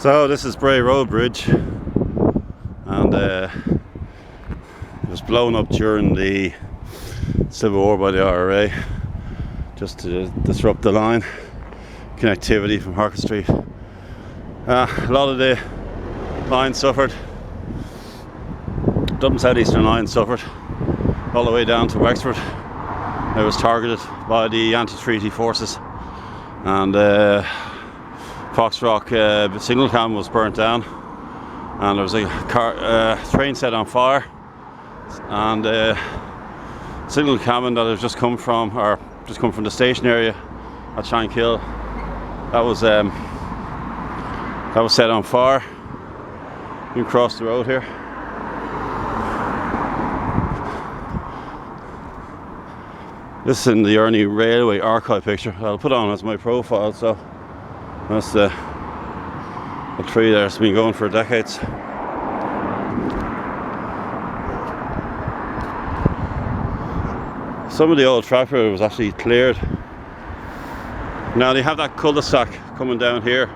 So this is Bray Road Bridge, and it was blown up during the Civil War by the IRA just to disrupt the line connectivity from Harcourt Street. A lot of the line suffered. Dublin South Eastern line suffered all the way down to Wexford. It was targeted by the anti-treaty forces, and Foxrock signal cam was burnt down, and there was a train set on fire, and signal cabin that had just come from the station area at Shankill, that was set on fire. You can cross the road here. This is in the Ernie Railway archive picture. I'll put on as my profile. So that's the tree there. It's been going for decades. Some of the old trackbed was actually cleared. Now they have that cul-de-sac coming down here.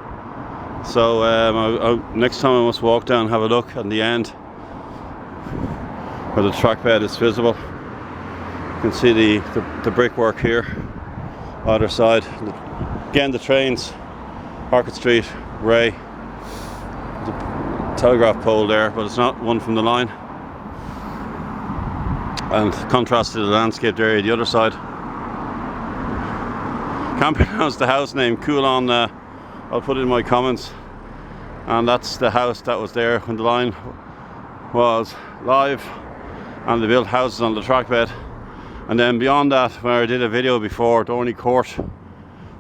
So next time I must walk down and have a look at the end where the trackbed is visible. You can see the brickwork here, either side. Again, the trains, Harcourt Street, Bray, the telegraph pole there, but it's not one from the line. And contrast to the landscaped area the other side. Can't pronounce the house name. Coulon, I'll put it in my comments. And that's the house that was there when the line was live, and they built houses on the trackbed. And then beyond that, where I did a video before, Dorney Court,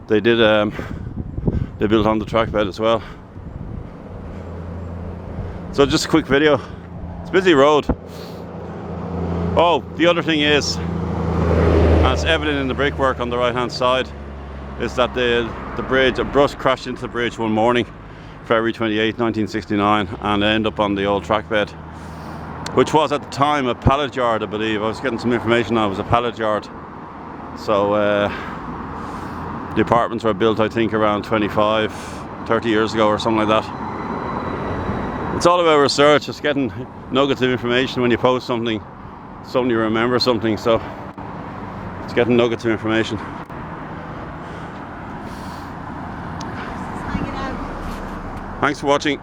they built on the trackbed as well. So just a quick video. It's a busy road. Oh, the other thing is, and it's evident in the brickwork on the right hand side, is that the bridge, a bus crashed into the bridge one morning, February 28, 1969, and ended up on the old trackbed, which was at the time a pallet yard, I believe. I was getting some information on it was a pallet yard. So the apartments were built, I think, around 25, 30 years ago or something like that. It's all about research. It's getting nuggets of information when you post something. Suddenly you remember something, so it's getting nuggets of information. Thanks for watching.